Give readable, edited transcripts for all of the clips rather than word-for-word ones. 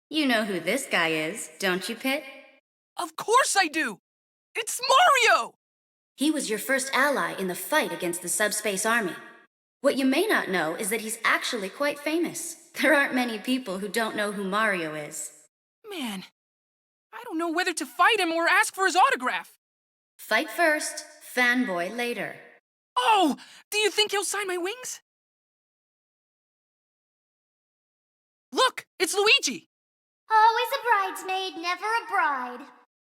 You know who this guy is, don't you, Pit? Of course I do! It's Mario! He was your first ally in the fight against the subspace army. What you may not know is that he's actually quite famous. There aren't many people who don't know who Mario is. Man, I don't know whether to fight him or ask for his autograph. Fight first, fanboy later. Oh, do you think he'll sign my wings? Look, it's Luigi! Always a bridesmaid, never a bride.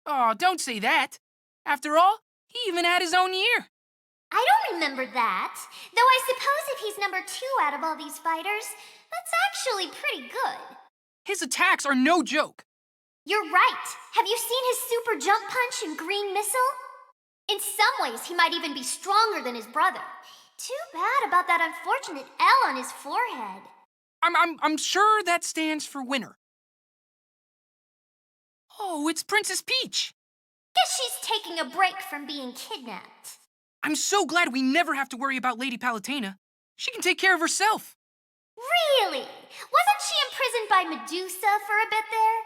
Oh, don't say that. After all, he even had his own year. I don't remember that. Though I suppose if he's number 2 out of all these fighters, that's actually pretty good. His attacks are no joke. You're right. Have you seen his super jump punch and green missile? In some ways, he might even be stronger than his brother. Too bad about that unfortunate L on his forehead. I'm sure that stands for winner. Oh, it's Princess Peach. Guess she's taking a break from being kidnapped. I'm so glad we never have to worry about Lady Palutena. She can take care of herself. Really? Wasn't she imprisoned by Medusa for a bit there?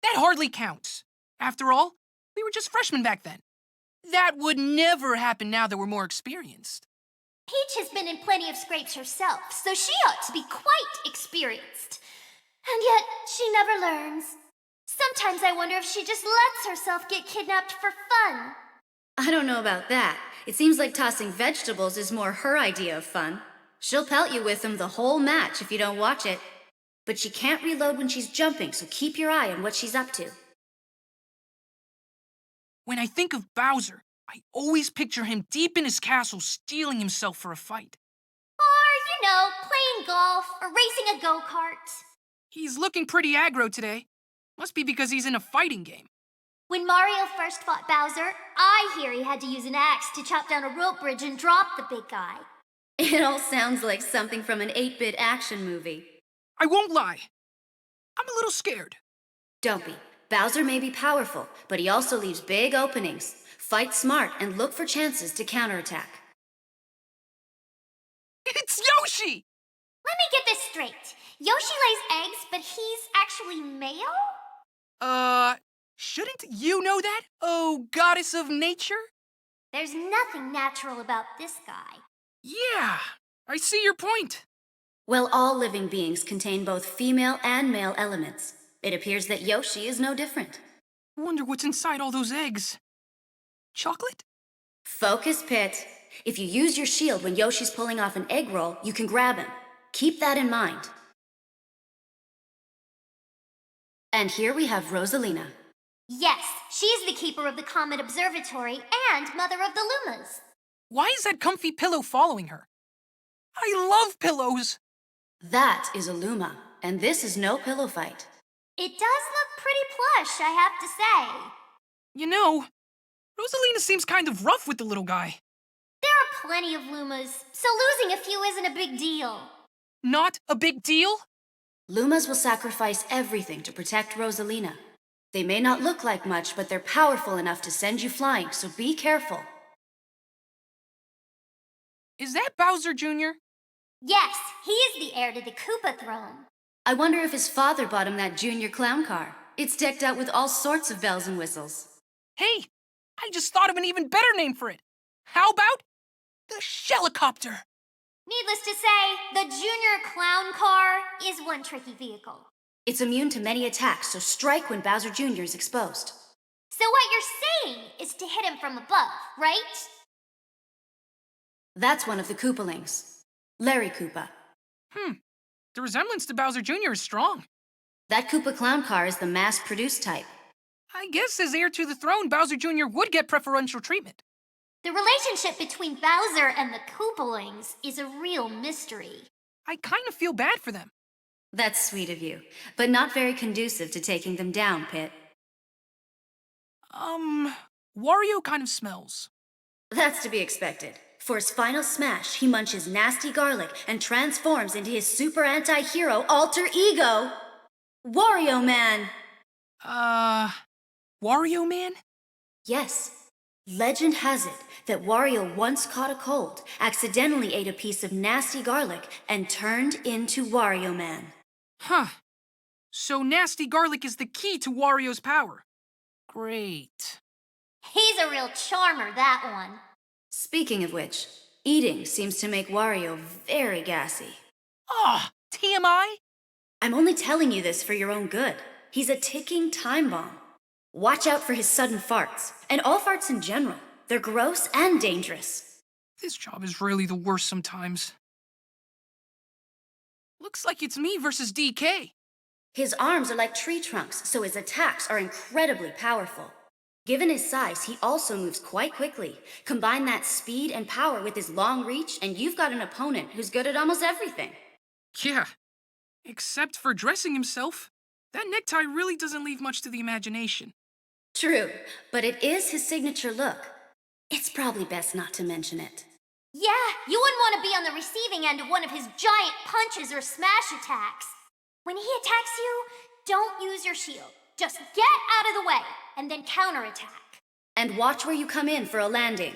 That hardly counts. After all, we were just freshmen back then. That would never happen now that we're more experienced. Peach has been in plenty of scrapes herself, so she ought to be quite experienced. And yet, she never learns. Sometimes I wonder if she just lets herself get kidnapped for fun. I don't know about that. It seems like tossing vegetables is more her idea of fun. She'll pelt you with them the whole match if you don't watch it. But she can't reload when she's jumping, so keep your eye on what she's up to. When I think of Bowser, I always picture him deep in his castle steeling himself for a fight. Or, playing golf or racing a go-kart. He's looking pretty aggro today. Must be because he's in a fighting game. When Mario first fought Bowser, I hear he had to use an axe to chop down a rope bridge and drop the big guy. It all sounds like something from an 8-bit action movie. I won't lie. I'm a little scared. Don't be. Bowser may be powerful, but he also leaves big openings. Fight smart and look for chances to counterattack. It's Yoshi! Let me get this straight. Yoshi lays eggs, but he's actually male? Shouldn't you know that, oh goddess of nature? There's nothing natural about this guy. Yeah, I see your point. Well, all living beings contain both female and male elements. It appears that Yoshi is no different. Wonder what's inside all those eggs. Chocolate? Focus, Pit. If you use your shield when Yoshi's pulling off an egg roll, you can grab him. Keep that in mind. And here we have Rosalina. Yes, she's the keeper of the Comet Observatory and mother of the Lumas. Why is that comfy pillow following her? I love pillows! That is a Luma, and this is no pillow fight. It does look pretty plush, I have to say. You know, Rosalina seems kind of rough with the little guy. There are plenty of Lumas, so losing a few isn't a big deal. Not a big deal? Lumas will sacrifice everything to protect Rosalina. They may not look like much, but they're powerful enough to send you flying, so be careful. Is that Bowser Jr.? Yes, he is the heir to the Koopa throne. I wonder if his father bought him that junior clown car. It's decked out with all sorts of bells and whistles. Hey, I just thought of an even better name for it. How about the Shellicopter? Needless to say, the Junior Clown Car is one tricky vehicle. It's immune to many attacks, so strike when Bowser Jr. is exposed. So what you're saying is to hit him from above, right? That's one of the Koopalings. Larry Koopa. The resemblance to Bowser Jr. is strong. That Koopa clown car is the mass-produced type. I guess as heir to the throne, Bowser Jr. would get preferential treatment. The relationship between Bowser and the Koopalings is a real mystery. I kind of feel bad for them. That's sweet of you, but not very conducive to taking them down, Pit. Wario kind of smells. That's to be expected. For his final smash, he munches nasty garlic and transforms into his super anti-hero alter ego, Wario Man! Wario Man? Yes. Legend has it that Wario once caught a cold, accidentally ate a piece of nasty garlic, and turned into Wario Man. Huh. So nasty garlic is the key to Wario's power. Great. He's a real charmer, that one. Speaking of which, eating seems to make Wario very gassy. Ah, TMI? I'm only telling you this for your own good. He's a ticking time bomb. Watch out for his sudden farts, and all farts in general. They're gross and dangerous. This job is really the worst sometimes. Looks like it's me versus DK. His arms are like tree trunks, so his attacks are incredibly powerful. Given his size, he also moves quite quickly. Combine that speed and power with his long reach, and you've got an opponent who's good at almost everything. Yeah, except for dressing himself. That necktie really doesn't leave much to the imagination. True, but it is his signature look. It's probably best not to mention it. Yeah, you wouldn't want to be on the receiving end of one of his giant punches or smash attacks. When he attacks you, don't use your shield. Just get out of the way, and then counterattack. And watch where you come in for a landing.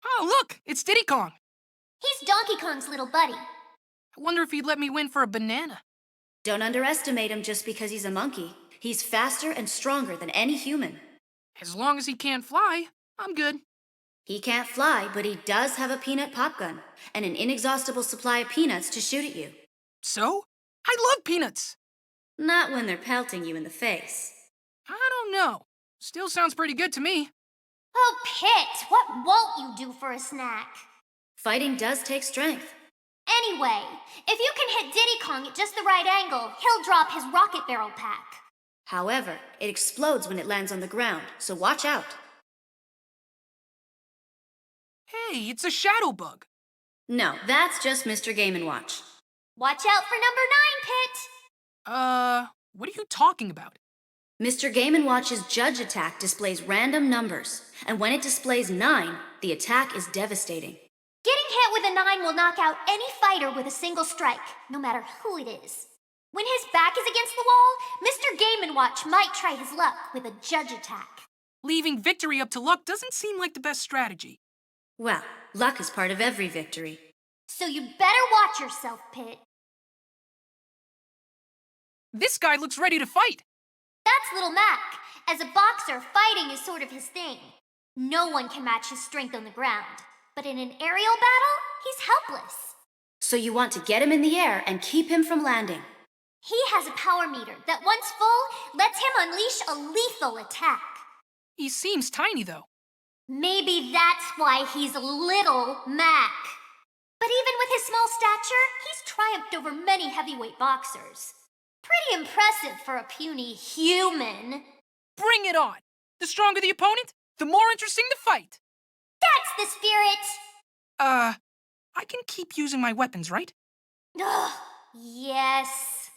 Oh, look, it's Diddy Kong. He's Donkey Kong's little buddy. I wonder if he'd let me win for a banana. Don't underestimate him just because he's a monkey. He's faster and stronger than any human. As long as he can't fly, I'm good. He can't fly, but he does have a peanut pop gun and an inexhaustible supply of peanuts to shoot at you. So? I love peanuts. Not when they're pelting you in the face. I don't know. Still sounds pretty good to me. Oh, Pit, what won't you do for a snack? Fighting does take strength. Anyway, if you can hit Diddy Kong at just the right angle, he'll drop his rocket barrel pack. However, it explodes when it lands on the ground, so watch out. Hey, it's a shadow bug. No, that's just Mr. Game & Watch. Watch out for number 9, Pit. What are you talking about? Mr. Game & Watch's judge attack displays random numbers, and when it displays 9, the attack is devastating. Getting hit with a 9 will knock out any fighter with a single strike, no matter who it is. When his back is against the wall, Mr. Game & Watch might try his luck with a judge attack. Leaving victory up to luck doesn't seem like the best strategy. Well, luck is part of every victory. So you better watch yourself, Pit. This guy looks ready to fight. That's Little Mac. As a boxer, fighting is sort of his thing. No one can match his strength on the ground. But in an aerial battle, he's helpless. So you want to get him in the air and keep him from landing. He has a power meter that, once full, lets him unleash a lethal attack. He seems tiny, though. Maybe that's why he's Little Mac. But even with his small stature, he's triumphed over many heavyweight boxers. Pretty impressive for a puny human. Bring it on! The stronger the opponent, the more interesting the fight. That's the spirit! I can keep using my weapons, right? Ugh, yes.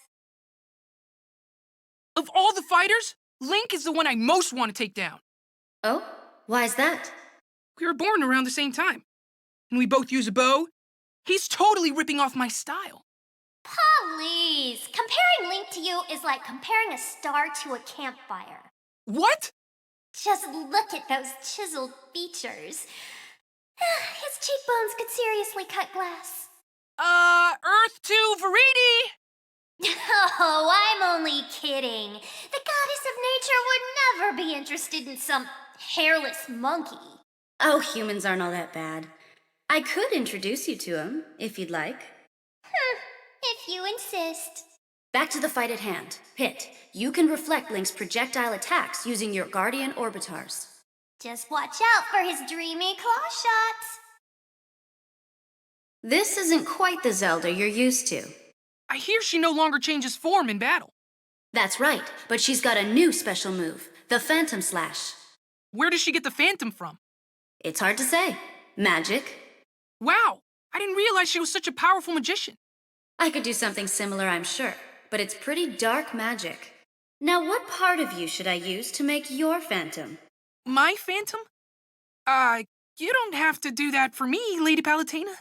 Of all the fighters, Link is the one I most want to take down. Oh? Why's that? We were born around the same time. And we both use a bow. He's totally ripping off my style. Please, comparing Link to you is like comparing a star to a campfire. What? Just look at those chiseled features. His cheekbones could seriously cut glass. Earth to Viridi! Oh, I'm only kidding. The goddess of nature would never be interested in some hairless monkey. Oh, humans aren't all that bad. I could introduce you to him, if you'd like. If you insist. Back to the fight at hand. Pit, you can reflect Link's projectile attacks using your Guardian Orbitars. Just watch out for his dreamy claw shots. This isn't quite the Zelda you're used to. I hear she no longer changes form in battle. That's right, but she's got a new special move, the Phantom Slash. Where does she get the Phantom from? It's hard to say. Magic. Wow, I didn't realize she was such a powerful magician. I could do something similar, I'm sure, but it's pretty dark magic. Now, what part of you should I use to make your Phantom? My Phantom? You don't have to do that for me, Lady Palutena.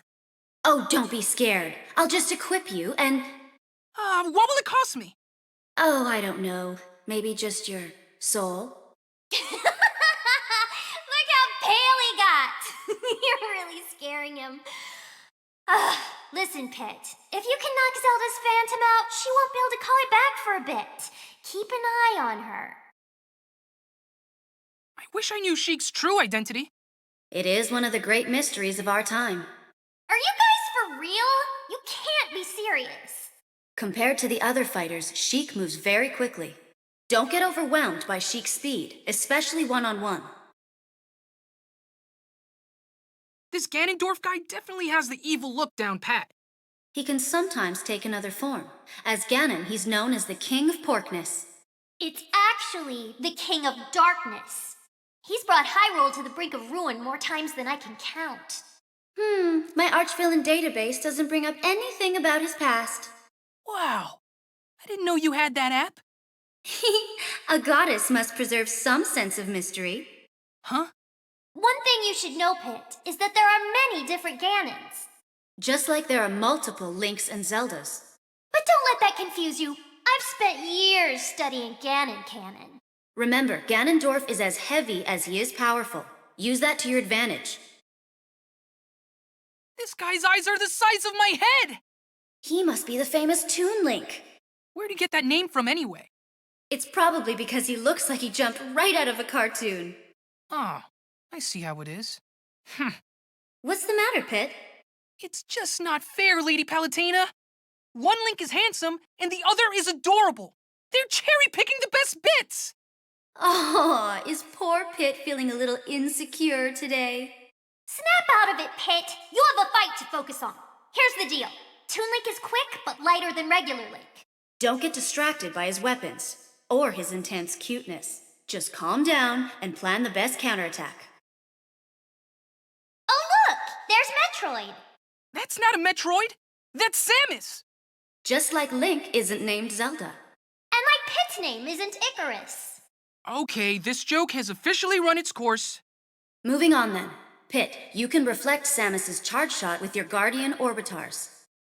Oh, don't be scared. I'll just equip you and... What will it cost me? Oh, I don't know. Maybe just your soul? Look how pale he got. You're really scaring him. Listen, Pit. If you can knock Zelda's phantom out, she won't be able to call it back for a bit. Keep an eye on her. I wish I knew Sheik's true identity. It is one of the great mysteries of our time. Are you guys for real? You can't be serious. Compared to the other fighters, Sheik moves very quickly. Don't get overwhelmed by Sheik's speed, especially one-on-one. This Ganondorf guy definitely has the evil look down pat. He can sometimes take another form. As Ganon, he's known as the King of Porkness. It's actually the King of Darkness. He's brought Hyrule to the brink of ruin more times than I can count. My arch-villain database doesn't bring up anything about his past. Wow. I didn't know you had that app. A goddess must preserve some sense of mystery. Huh? One thing you should know, Pit, is that there are many different Ganons. Just like there are multiple Links and Zeldas. But don't let that confuse you. I've spent years studying Ganon canon. Remember, Ganondorf is as heavy as he is powerful. Use that to your advantage. This guy's eyes are the size of my head! He must be the famous Toon Link. Where'd he get that name from anyway? It's probably because he looks like he jumped right out of a cartoon. Oh, I see how it is. What's the matter, Pit? It's just not fair, Lady Palutena. One Link is handsome, and the other is adorable. They're cherry-picking the best bits! Oh, is poor Pit feeling a little insecure today? Snap out of it, Pit. You have a fight to focus on. Here's the deal. Toon Link is quick, but lighter than regular Link. Don't get distracted by his weapons, or his intense cuteness. Just calm down and plan the best counterattack. Oh, look! There's Metroid. That's not a Metroid. That's Samus. Just like Link isn't named Zelda. And like Pit's name isn't Icarus. Okay, this joke has officially run its course. Moving on then. Pit, you can reflect Samus's charge shot with your Guardian Orbitars.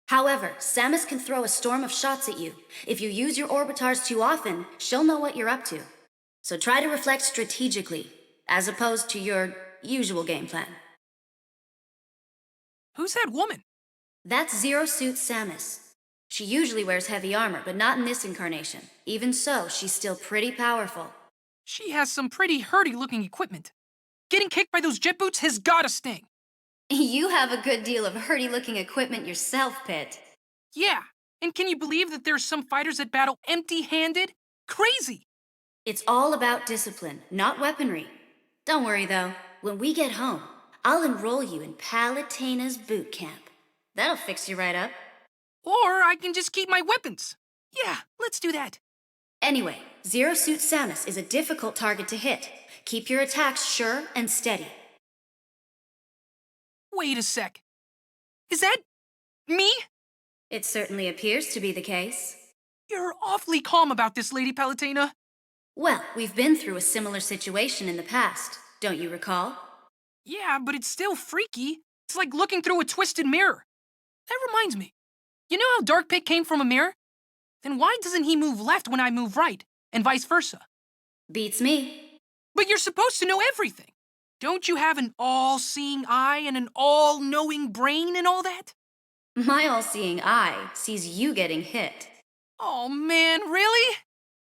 However, Samus can throw a storm of shots at you. If you use your Orbitars too often, she'll know what you're up to. So try to reflect strategically, as opposed to your usual game plan. Who's that woman? That's Zero Suit Samus. She usually wears heavy armor, but not in this incarnation. Even so, she's still pretty powerful. She has some pretty herdy-looking equipment. Getting kicked by those jet boots has gotta sting. You have a good deal of herdy-looking equipment yourself, Pit. Yeah, and can you believe that there's some fighters that battle empty-handed? Crazy! It's all about discipline, not weaponry. Don't worry, though. When we get home, I'll enroll you in Palutena's boot camp. That'll fix you right up. Or I can just keep my weapons. Yeah, let's do that. Anyway, Zero Suit Samus is a difficult target to hit. Keep your attacks sure and steady. Wait a sec. Is that me? It certainly appears to be the case. You're awfully calm about this, Lady Palutena. Well, we've been through a similar situation in the past, don't you recall? Yeah, but it's still freaky. It's like looking through a twisted mirror. That reminds me. You know how Dark Pit came from a mirror? Then why doesn't he move left when I move right, and vice versa? Beats me. But you're supposed to know everything. Don't you have an all-seeing eye and an all-knowing brain and all that? My all-seeing eye sees you getting hit. Oh man, really?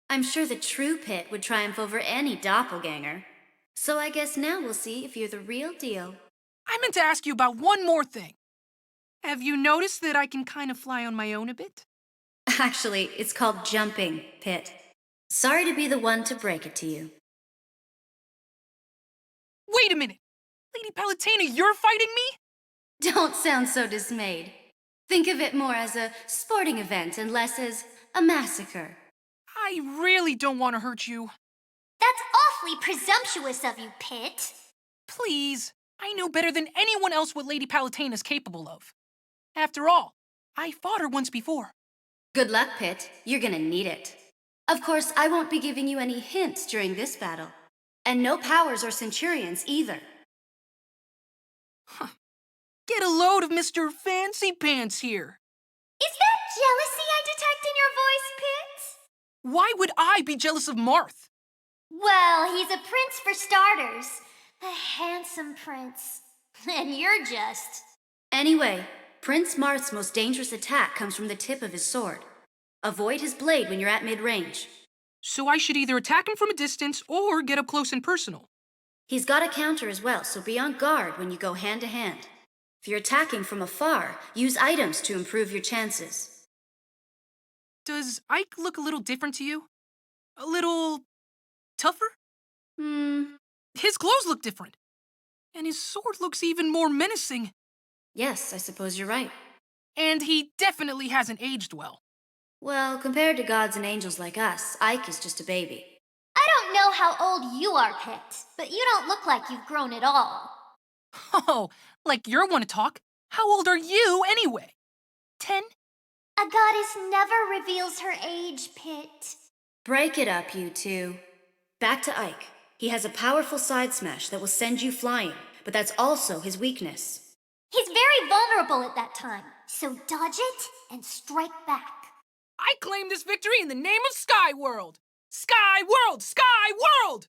I'm sure the true Pit would triumph over any doppelganger. So I guess now we'll see if you're the real deal. I meant to ask you about one more thing. Have you noticed that I can kind of fly on my own a bit? Actually, it's called jumping, Pit. Sorry to be the one to break it to you. Wait a minute! Lady Palutena, you're fighting me? Don't sound so dismayed. Think of it more as a sporting event and less as a massacre. I really don't want to hurt you. That's awfully presumptuous of you, Pit. Please, I know better than anyone else what Lady Palutena's capable of. After all, I fought her once before. Good luck, Pit. You're gonna need it. Of course, I won't be giving you any hints during this battle. And no powers or centurions either. Huh. Get a load of Mr. Fancy Pants here. Is that jealousy I detect in your voice, Pit? Why would I be jealous of Marth? Well, he's a prince for starters. A handsome prince. And you're just... Anyway, Prince Marth's most dangerous attack comes from the tip of his sword. Avoid his blade when you're at mid-range. So I should either attack him from a distance or get up close and personal. He's got a counter as well, so be on guard when you go hand-to-hand. If you're attacking from afar, use items to improve your chances. Does Ike look a little different to you? A little tougher? His clothes look different. And his sword looks even more menacing. Yes, I suppose you're right. And he definitely hasn't aged well. Well, compared to gods and angels like us, Ike is just a baby. I don't know how old you are, Pit, but you don't look like you've grown at all. Oh, like you're one to talk. How old are you anyway? 10? A goddess never reveals her age, Pit. Break it up, you two. Back to Ike. He has a powerful side smash that will send you flying, but that's also his weakness. He's very vulnerable at that time, so dodge it and strike back. I claim this victory in the name of Sky World! Sky World! Sky World!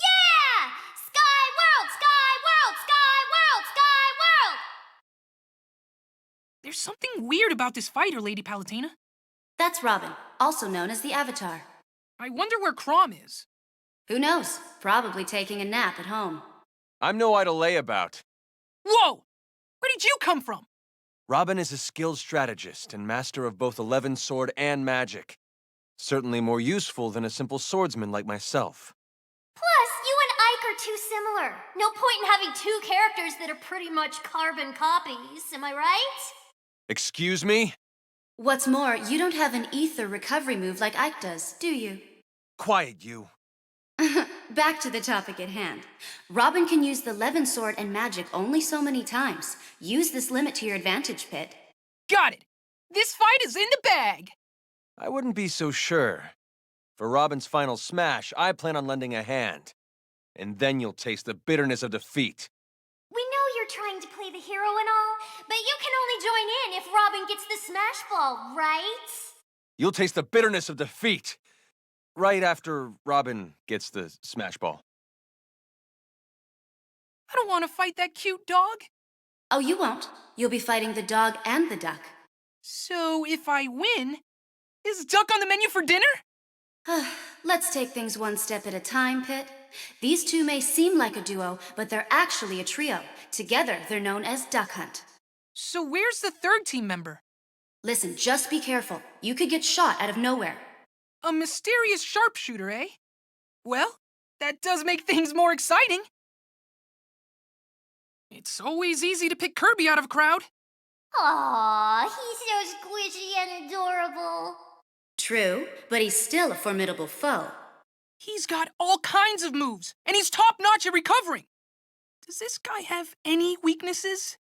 Yeah! Sky World! Sky World! Sky World! Sky World! There's something weird about this fighter, Lady Palutena. That's Robin, also known as the Avatar. I wonder where Crom is. Who knows? Probably taking a nap at home. I'm no idle layabout. Whoa! Where did you come from? Robin is a skilled strategist and master of both 11 sword and magic. Certainly more useful than a simple swordsman like myself. Plus, you and Ike are too similar. No point in having two characters that are pretty much carbon copies, am I right? Excuse me? What's more, you don't have an ether recovery move like Ike does, do you? Quiet, you. Back to the topic at hand. Robin can use the Levin sword and magic only so many times. Use this limit to your advantage, Pit. Got it! This fight is in the bag! I wouldn't be so sure. For Robin's final smash, I plan on lending a hand. And then you'll taste the bitterness of defeat. We know you're trying to play the hero and all, but you can only join in if Robin gets the smash ball, right? You'll taste the bitterness of defeat. Right after Robin gets the smash ball. I don't want to fight that cute dog. Oh, you won't. You'll be fighting the dog and the duck. So if I win, is duck on the menu for dinner? Let's take things one step at a time, Pit. These two may seem like a duo, but they're actually a trio. Together, they're known as Duck Hunt. So where's the third team member? Listen, just be careful. You could get shot out of nowhere. A mysterious sharpshooter, eh? Well, that does make things more exciting. It's always easy to pick Kirby out of a crowd. Aww, he's so squishy and adorable. True, but he's still a formidable foe. He's got all kinds of moves, and he's top-notch at recovering. Does this guy have any weaknesses?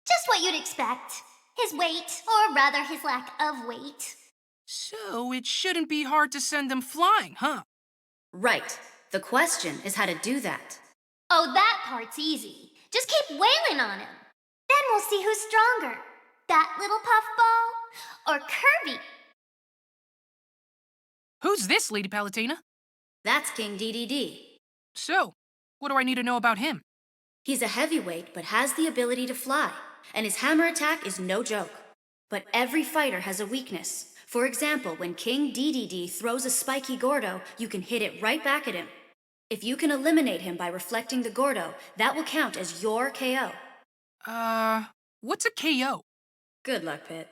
Just what you'd expect. His weight, or rather his lack of weight. So it shouldn't be hard to send him flying, huh? Right. The question is how to do that. Oh, that part's easy. Just keep wailing on him. Then we'll see who's stronger. That little puffball, or Kirby. Who's this, Lady Palutena? That's King DDD. So, what do I need to know about him? He's a heavyweight, but has the ability to fly, and his hammer attack is no joke. But every fighter has a weakness. For example, when King DDD throws a spiky Gordo, you can hit it right back at him. If you can eliminate him by reflecting the Gordo, that will count as your KO. What's a KO? Good luck, Pit.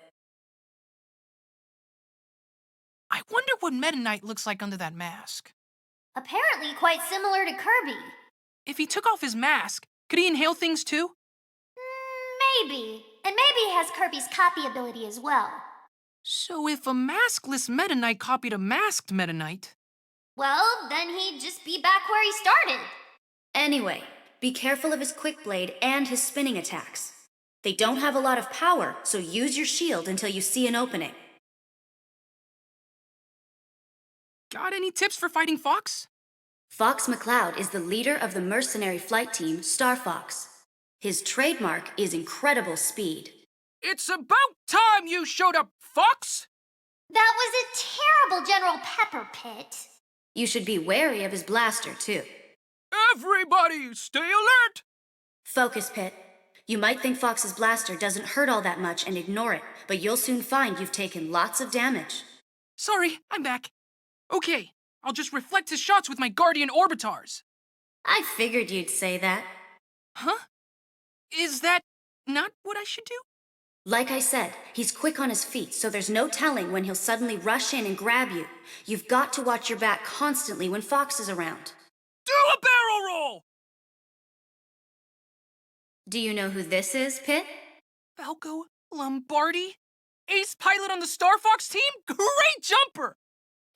I wonder what Meta Knight looks like under that mask. Apparently quite similar to Kirby. If he took off his mask, could he inhale things too? Maybe. And maybe he has Kirby's copy ability as well. So if a maskless Meta Knight copied a masked Meta Knight... Well, then he'd just be back where he started. Anyway, be careful of his quick blade and his spinning attacks. They don't have a lot of power, so use your shield until you see an opening. Got any tips for fighting Fox? Fox McCloud is the leader of the mercenary flight team, Star Fox. His trademark is incredible speed. It's about time you showed up, Fox! That was a terrible General Pepper Pit. You should be wary of his blaster, too. Everybody, stay alert! Focus, Pit. You might think Fox's blaster doesn't hurt all that much and ignore it, but you'll soon find you've taken lots of damage. Sorry, I'm back. Okay, I'll just reflect his shots with my Guardian Orbitars. I figured you'd say that. Huh? Is that not what I should do? Like I said, he's quick on his feet, so there's no telling when he'll suddenly rush in and grab you. You've got to watch your back constantly when Fox is around. Do a barrel roll! Do you know who this is, Pit? Falco Lombardi? Ace pilot on the Star Fox team? Great jumper!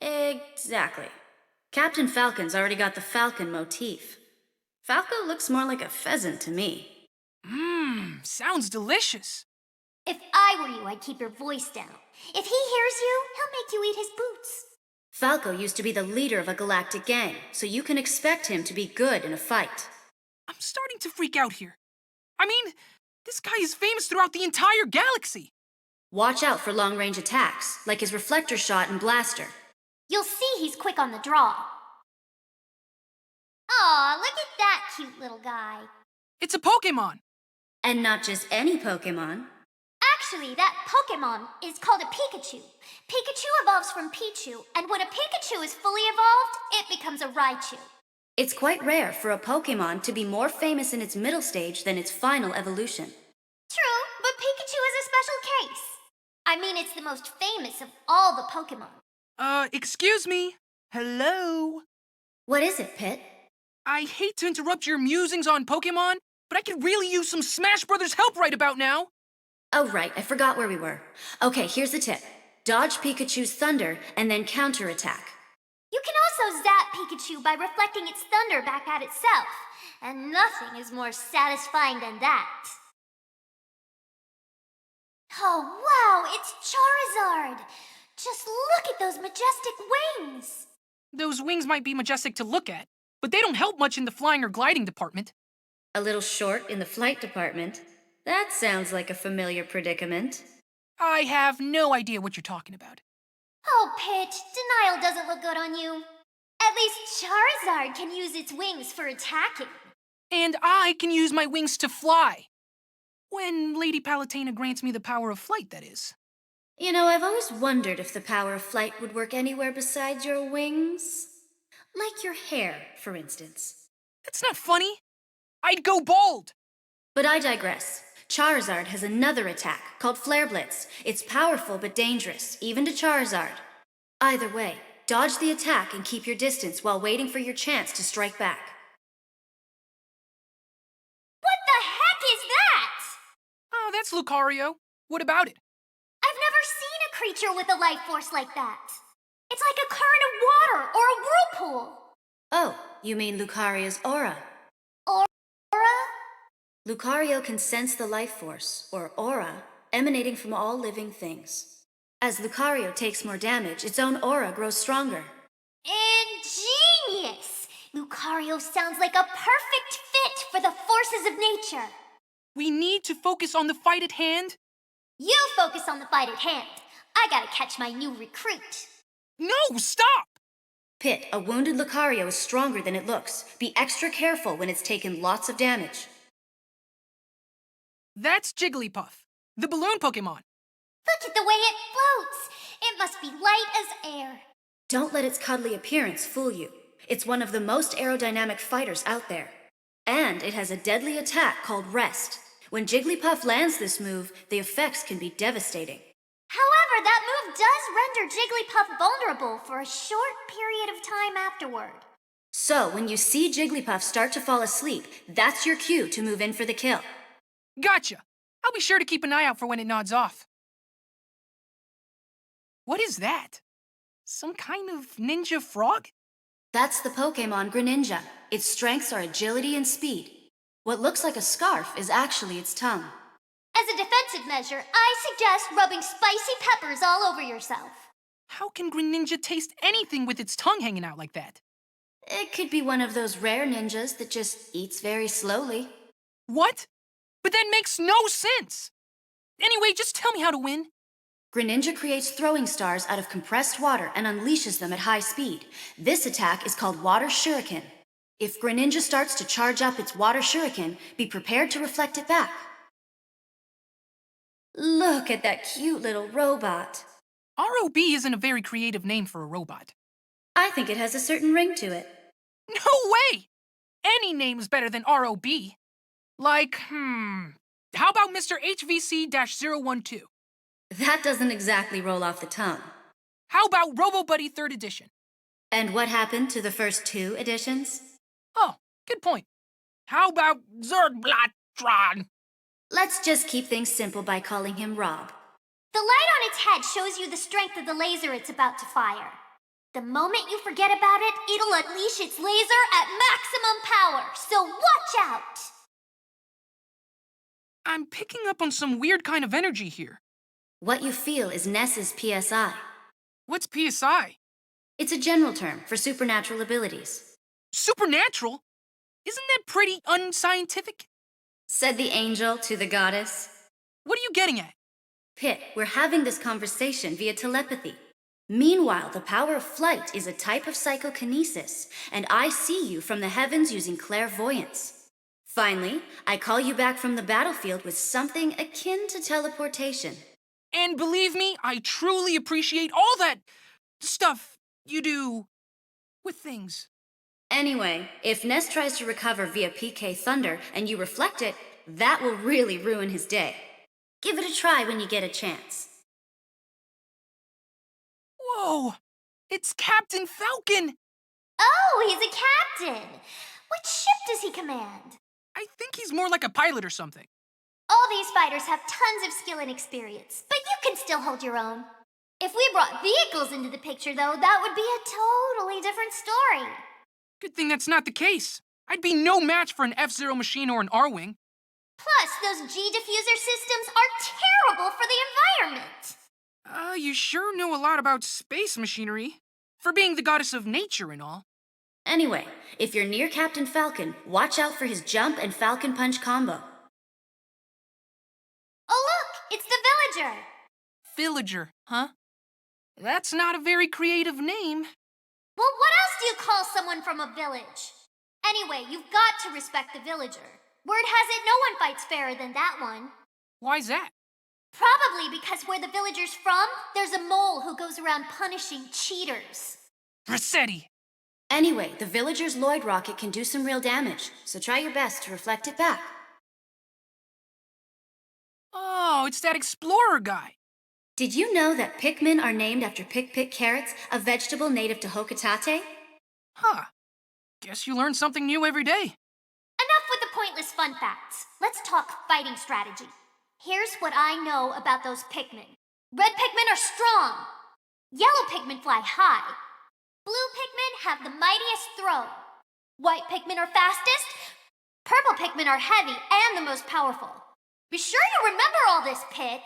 Exactly. Captain Falcon's already got the falcon motif. Falco looks more like a pheasant to me. Sounds delicious. If I were you, I'd keep your voice down. If he hears you, he'll make you eat his boots. Falco used to be the leader of a galactic gang, so you can expect him to be good in a fight. I'm starting to freak out here. I mean, this guy is famous throughout the entire galaxy. Watch out for long-range attacks, like his reflector shot and blaster. You'll see he's quick on the draw. Aw, look at that cute little guy. It's a Pokemon. And not just any Pokemon. Actually, that Pokemon is called a Pikachu. Pikachu evolves from Pichu, and when a Pikachu is fully evolved, it becomes a Raichu. It's quite rare for a Pokemon to be more famous in its middle stage than its final evolution. True, but Pikachu is a special case. I mean, it's the most famous of all the Pokemon. Excuse me. Hello? What is it, Pit? I hate to interrupt your musings on Pokemon, but I could really use some Smash Brothers help right about now. Oh, right, I forgot where we were. Okay, here's the tip. Dodge Pikachu's thunder and then counterattack. You can also zap Pikachu by reflecting its thunder back at itself. And nothing is more satisfying than that. Oh, wow, it's Charizard! Just look at those majestic wings! Those wings might be majestic to look at, but they don't help much in the flying or gliding department. A little short in the flight department. That sounds like a familiar predicament. I have no idea what you're talking about. Oh, Pit, denial doesn't look good on you. At least Charizard can use its wings for attacking. And I can use my wings to fly. When Lady Palutena grants me the power of flight, that is. You know, I've always wondered if the power of flight would work anywhere besides your wings. Like your hair, for instance. That's not funny. I'd go bald. But I digress. Charizard has another attack called Flare Blitz. It's powerful but dangerous, even to Charizard. Either way, dodge the attack and keep your distance while waiting for your chance to strike back. What the heck is that? Oh, that's Lucario. What about it? I've never seen a creature with a life force like that. It's like a current of water or a whirlpool. Oh, you mean Lucario's aura. Aura? Lucario can sense the life force, or aura, emanating from all living things. As Lucario takes more damage, its own aura grows stronger. Ingenious! Lucario sounds like a perfect fit for the forces of nature. We need to focus on the fight at hand. You focus on the fight at hand. I gotta catch my new recruit. No, stop! Pit, a wounded Lucario is stronger than it looks. Be extra careful when it's taken lots of damage. That's Jigglypuff, the balloon Pokemon. Look at the way it floats. It must be light as air. Don't let its cuddly appearance fool you. It's one of the most aerodynamic fighters out there. And it has a deadly attack called Rest. When Jigglypuff lands this move, the effects can be devastating. However, that move does render Jigglypuff vulnerable for a short period of time afterward. So, when you see Jigglypuff start to fall asleep, that's your cue to move in for the kill. Gotcha. I'll be sure to keep an eye out for when it nods off. What is that? Some kind of ninja frog? That's the Pokémon Greninja. Its strengths are agility and speed. What looks like a scarf is actually its tongue. As a defensive measure, I suggest rubbing spicy peppers all over yourself. How can Greninja taste anything with its tongue hanging out like that? It could be one of those rare ninjas that just eats very slowly. What? But that makes no sense! Anyway, just tell me how to win. Greninja creates throwing stars out of compressed water and unleashes them at high speed. This attack is called Water Shuriken. If Greninja starts to charge up its Water Shuriken, be prepared to reflect it back. Look at that cute little robot. R.O.B isn't a very creative name for a robot. I think it has a certain ring to it. No way! Any name's better than R.O.B. Like, how about Mr. HVC-012? That doesn't exactly roll off the tongue. How about Robo-Buddy 3rd edition? And what happened to the first 2 editions? Oh, good point. How about Zerdblatron? Let's just keep things simple by calling him Rob. The light on its head shows you the strength of the laser it's about to fire. The moment you forget about it, it'll unleash its laser at maximum power, so watch out! I'm picking up on some weird kind of energy here. What you feel is Ness's PSI. What's PSI? It's a general term for supernatural abilities. Supernatural? Isn't that pretty unscientific? Said the angel to the goddess. What are you getting at? Pit, we're having this conversation via telepathy. Meanwhile, the power of flight is a type of psychokinesis, and I see you from the heavens using clairvoyance. Finally, I call you back from the battlefield with something akin to teleportation. And believe me, I truly appreciate all that stuff you do with things. Anyway, if Ness tries to recover via PK Thunder and you reflect it, that will really ruin his day. Give it a try when you get a chance. Whoa! It's Captain Falcon! Oh, he's a captain! What ship does he command? I think he's more like a pilot or something. All these fighters have tons of skill and experience, but you can still hold your own. If we brought vehicles into the picture, though, that would be a totally different story. Good thing that's not the case. I'd be no match for an F-Zero machine or an R-Wing. Plus, those G-diffuser systems are terrible for the environment. You sure know a lot about space machinery. For being the goddess of nature and all. Anyway, if you're near Captain Falcon, watch out for his jump and Falcon Punch combo. Oh, look! It's the villager! Villager, huh? That's not a very creative name. Well, what else do you call someone from a village? Anyway, you've got to respect the villager. Word has it no one fights fairer than that one. Why's that? Probably because where the villager's from, there's a mole who goes around punishing cheaters. Rossetti. Anyway, the villager's Lloyd rocket can do some real damage, so try your best to reflect it back. Oh, it's that explorer guy. Did you know that Pikmin are named after Pick carrots, a vegetable native to Hokitate? Huh. Guess you learn something new every day. Enough with the pointless fun facts. Let's talk fighting strategy. Here's what I know about those Pikmin. Red Pikmin are strong. Yellow Pikmin fly high. Blue Pikmin have the mightiest throw. White Pikmin are fastest. Purple Pikmin are heavy and the most powerful. Be sure you remember all this, Pit.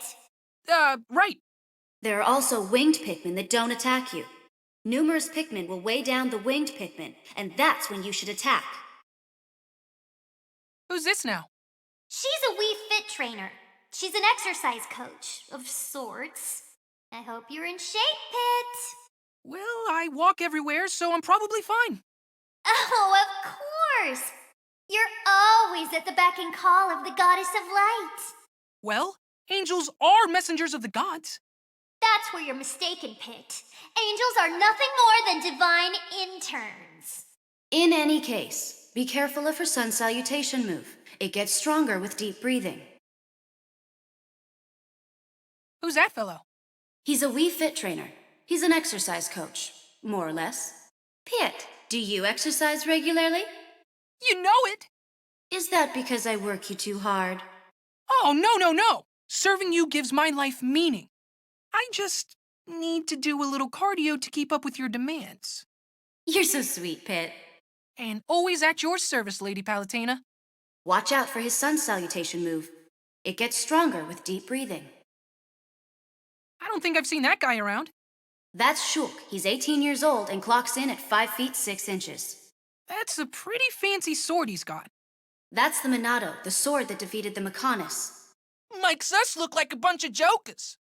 Right. There are also winged Pikmin that don't attack you. Numerous Pikmin will weigh down the winged Pikmin, and that's when you should attack. Who's this now? She's a Wii Fit trainer. She's an exercise coach, of sorts. I hope you're in shape, Pit. Well, I walk everywhere, so I'm probably fine. Oh, of course. You're always at the beck and call of the goddess of light. Well, angels are messengers of the gods. That's where you're mistaken, Pit. Angels are nothing more than divine interns. In any case, be careful of her sun salutation move. It gets stronger with deep breathing. Who's that fellow? He's a Wii Fit trainer. He's an exercise coach, more or less. Pit, do you exercise regularly? You know it. Is that because I work you too hard? Oh, no. Serving you gives my life meaning. I just need to do a little cardio to keep up with your demands. You're so sweet, Pit. And always at your service, Lady Palutena. Watch out for his sun salutation move. It gets stronger with deep breathing. I don't think I've seen that guy around. That's Shulk. He's 18 years old and clocks in at 5 feet 6 inches. That's a pretty fancy sword he's got. That's the Minato, the sword that defeated the Mechonis. Makes us look like a bunch of jokers.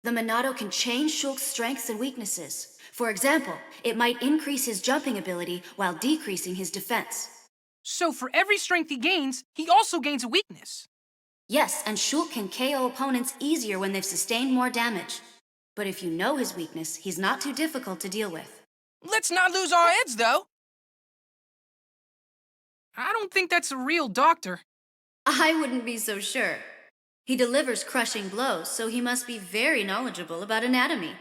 The Minato can change Shulk's strengths and weaknesses. For example, it might increase his jumping ability while decreasing his defense. So for every strength he gains, he also gains a weakness. Yes, and Shulk can KO opponents easier when they've sustained more damage. But if you know his weakness, he's not too difficult to deal with. Let's not lose our heads, though. I don't think that's a real doctor. I wouldn't be so sure. He delivers crushing blows, so he must be very knowledgeable about anatomy.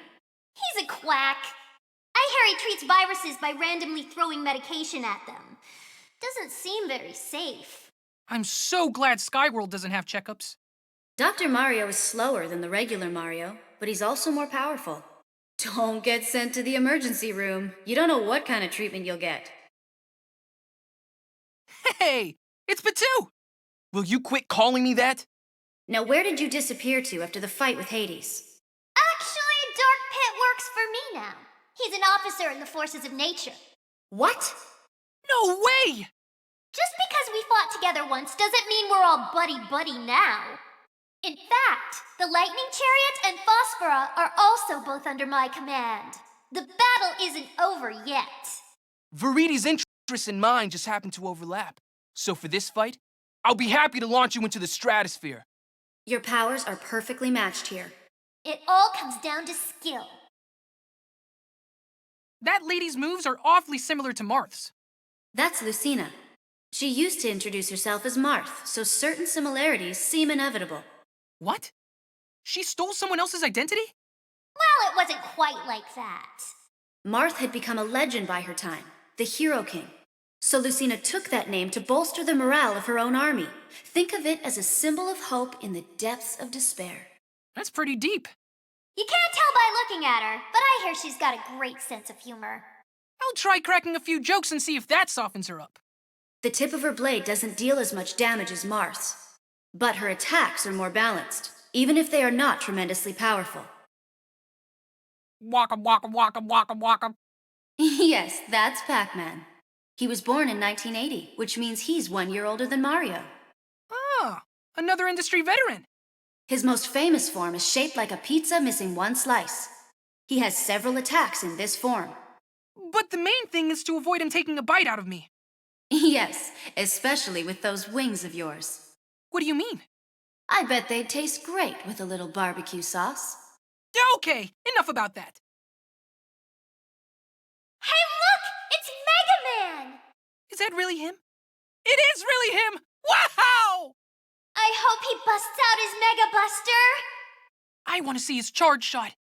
He's a quack. I hear he treats viruses by randomly throwing medication at them. Doesn't seem very safe. I'm so glad Skyworld doesn't have checkups. Dr. Mario is slower than the regular Mario, but he's also more powerful. Don't get sent to the emergency room. You don't know what kind of treatment you'll get. Hey, it's Batu! Will you quit calling me that? Now, where did you disappear to after the fight with Hades? Actually, Dark Pit works for me now. He's an officer in the forces of nature. What? No way! Just because we fought together once doesn't mean we're all buddy-buddy now. In fact, the Lightning Chariot and Phosphora are also both under my command. The battle isn't over yet. Viridi's interests and mine just happen to overlap. So for this fight, I'll be happy to launch you into the stratosphere. Your powers are perfectly matched here. It all comes down to skill. That lady's moves are awfully similar to Marth's. That's Lucina. She used to introduce herself as Marth, so certain similarities seem inevitable. What? She stole someone else's identity? Well, it wasn't quite like that. Marth had become a legend by her time, the Hero King. So Lucina took that name to bolster the morale of her own army. Think of it as a symbol of hope in the depths of despair. That's pretty deep. You can't tell by looking at her, but I hear she's got a great sense of humor. I'll try cracking a few jokes and see if that softens her up. The tip of her blade doesn't deal as much damage as Marth's, but her attacks are more balanced, even if they are not tremendously powerful. Waka waka waka waka waka. Yes, that's Pac-Man. He was born in 1980, which means he's 1 year older than Mario. Ah, another industry veteran. His most famous form is shaped like a pizza missing one slice. He has several attacks in this form. But the main thing is to avoid him taking a bite out of me. Yes, especially with those wings of yours. What do you mean? I bet they'd taste great with a little barbecue sauce. Okay, enough about that. Hey, look! It's Mega Man! Is that really him? It is really him! Wow! I hope he busts out his Mega Buster! I want to see his charge shot.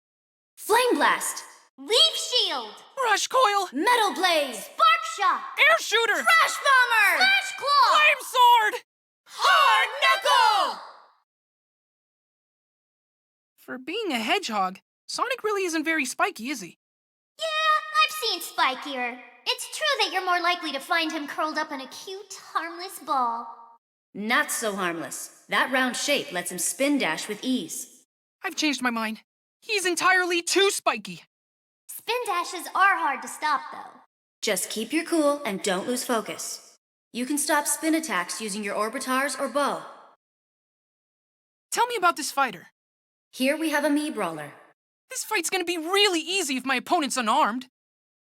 Flame Blast! Leaf Shield! Rush coil! Metal Blaze! Spark Shock! Air shooter! Crash Bomber! Flash Claw! Flame sword! Hard Knuckle! For being a hedgehog, Sonic really isn't very spiky, is he? Yeah, I've seen spikier. It's true that you're more likely to find him curled up in a cute, harmless ball. Not so harmless. That round shape lets him spin dash with ease. I've changed my mind. He's entirely too spiky. Spin dashes are hard to stop, though. Just keep your cool and don't lose focus. You can stop spin attacks using your orbitars or bow. Tell me about this fighter. Here we have a Mii Brawler. This fight's gonna be really easy if my opponent's unarmed.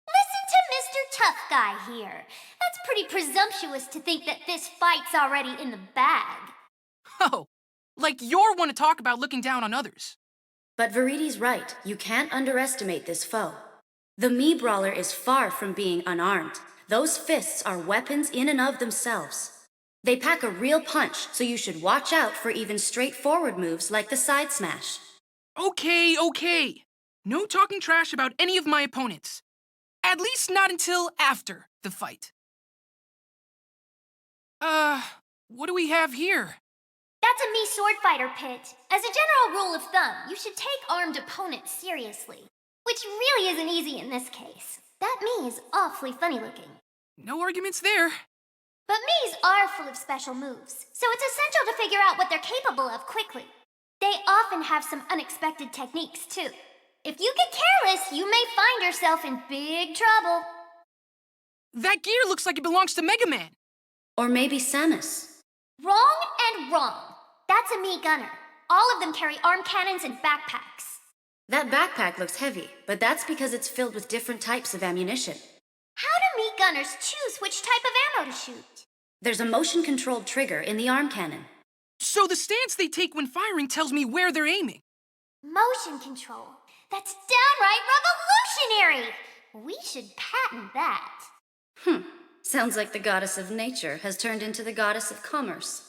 Listen to Mr. Tough Guy here. That's pretty presumptuous to think that this fight's already in the bag. Oh, like you're one to talk about looking down on others. But Viridi's right. You can't underestimate this foe. The Mii Brawler is far from being unarmed. Those fists are weapons in and of themselves. They pack a real punch, so you should watch out for even straightforward moves like the side smash. Okay. No talking trash about any of my opponents. At least not until after the fight. What do we have here? That's a Mii sword fighter pit. As a general rule of thumb, you should take armed opponents seriously. Which really isn't easy in this case. That Mii is awfully funny looking. No arguments there. But Miis are full of special moves, so it's essential to figure out what they're capable of quickly. They often have some unexpected techniques, too. If you get careless, you may find yourself in big trouble. That gear looks like it belongs to Mega Man. Or maybe Samus. Wrong and wrong. That's a Mii gunner. All of them carry arm cannons and backpacks. That backpack looks heavy, but that's because it's filled with different types of ammunition. How do Mii gunners choose which type of ammo to shoot? There's a motion-controlled trigger in the arm cannon. So the stance they take when firing tells me where they're aiming. Motion control. That's downright revolutionary! We should patent that. Sounds like the goddess of nature has turned into the goddess of commerce.